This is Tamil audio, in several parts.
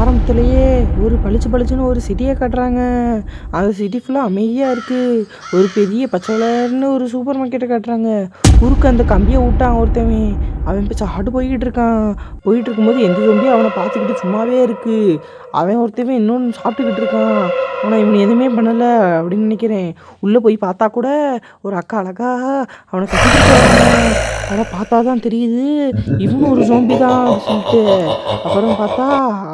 ஆரம்பத்திலேயே ஒரு பளிச்சு பளிச்சுன்னு ஒரு சிட்டியை காட்டுறாங்க. அந்த சிட்டி ஃபுல்லாக அமைதியாக இருக்குது. ஒரு பெரிய பச்சை கலர்னு ஒரு சூப்பர் மார்க்கெட்டை காட்டுறாங்க. குறுக்க அந்த கம்பியை விட்டான் ஒருத்தவன். அவன் இப்போ சாப்பிட்டு போய்கிட்டு இருக்கான். போயிட்டு இருக்கும்போது எந்த ஜோம்பியும் அவனை பார்த்துக்கிட்டு சும்மாவே இருக்குது. அவன் ஒருத்தவன் இன்னொன்று சாப்பிட்டுக்கிட்டு இருக்கான். ஆனால் இவன் எதுவுமே பண்ணலை அப்படின்னு நினைக்கிறேன். உள்ளே போய் பார்த்தா கூட ஒரு அக்கா அழகா அவனை கட்டிக்கிட்டு வராங்க. அதை பார்த்தா தான் தெரியுது இவனும் ஒரு ஜோம்பி தான் அப்படி சொல்லிட்டு. அப்புறம் பார்த்தா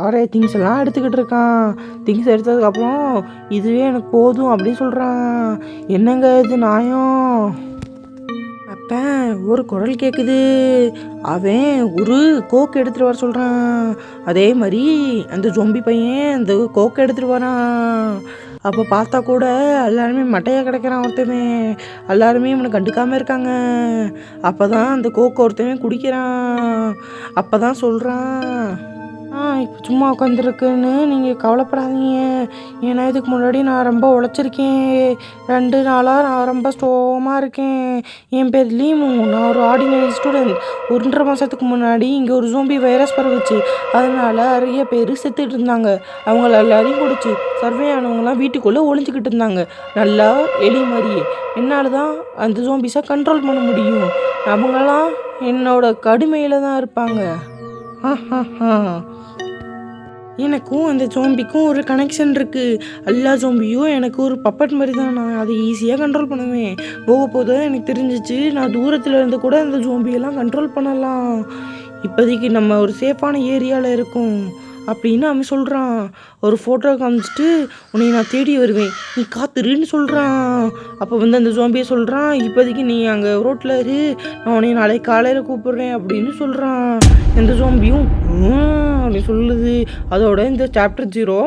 ஆரே திங்ஸ் எல்லாம் எடுத்துக்கிட்டு இருக்கான். திங்ஸ் எடுத்ததுக்கப்புறம் இதுவே எனக்கு போதும் அப்படின்னு சொல்கிறான். என்னங்க இது நியாயம்? அப்போ ஒரு குரல் கேட்குது. அவன் ஒரு கோக்கு எடுத்துகிட்டு வர சொல்கிறான். அதே மாதிரி அந்த ஜொம்பி பையன் அந்த கோக்கு எடுத்துகிட்டு வரான். அப்போ பார்த்தா கூட எல்லாருமே மட்டையாக கிடக்கிறான் ஒருத்தவன். எல்லாருமே இவனை கண்டுக்காமல் இருக்காங்க. அப்போ தான் அந்த கோக்கை ஒருத்தவன் குடிக்கிறான். அப்போ தான் சொல்கிறான், இப்போ சும்மா உட்காந்துருக்குன்னு நீங்கள் கவலைப்படாதீங்க. ஏன்னா இதுக்கு முன்னாடி நான் ரொம்ப உழைச்சிருக்கேன். 2 நாளாக நான் ரொம்ப ஸ்ட்ராங்காக இருக்கேன். என் பேர் லீமு. நான் ஒரு ஆர்டினரி ஸ்டூடெண்ட். 1.5 மாதத்துக்கு முன்னாடி இங்கே ஒரு ஜோம்பி வைரஸ் பரவுச்சு. அதனால் நிறைய பேர் செத்துட்டு இருந்தாங்க. அவங்கள எல்லாரையும் குடிச்சு சர்வே ஆனவங்களாம் வீட்டுக்குள்ளே ஒளிஞ்சிக்கிட்டு இருந்தாங்க. நல்லா எலி மாதிரியே. என்னால் தான் அந்த ஜோம்பிஸை கண்ட்ரோல் பண்ண முடியும். அவங்களாம் என்னோட கடுமையில் தான் இருப்பாங்க. எனக்கும் அந்த ஜோம்பிக்கும் ஒரு கனெக்ஷன் இருக்குது. எல்லா ஜோம்பியும் எனக்கு ஒரு பப்பட் மாதிரி தான். நான் அதை ஈஸியாக கண்ட்ரோல் பண்ணுவேன். போக எனக்கு தெரிஞ்சிச்சு நான் தூரத்தில் இருந்து கூட அந்த ஜோம்பியெல்லாம் கண்ட்ரோல் பண்ணலாம். இப்போதைக்கு நம்ம ஒரு சேஃபான ஏரியாவில் இருக்கோம் அப்படின்னு அவன் சொல்கிறான். ஒரு ஃபோட்டோ காமிச்சிட்டு உன்னை நான் தேடி வருவேன், நீ காத்துருன்னு சொல்கிறான். அப்போ அந்த ஜோம்பியை சொல்கிறான், இப்போதைக்கு நீ அங்கே ரோட்டில் இரு, நான் உன்னை நாளைக்கு காலையில் கூப்பிட்றேன் அப்படின்னு சொல்கிறான். எந்த ஜோம்பியும் அப்படி சொல்லுது. அதோட இந்த சாப்டர் 0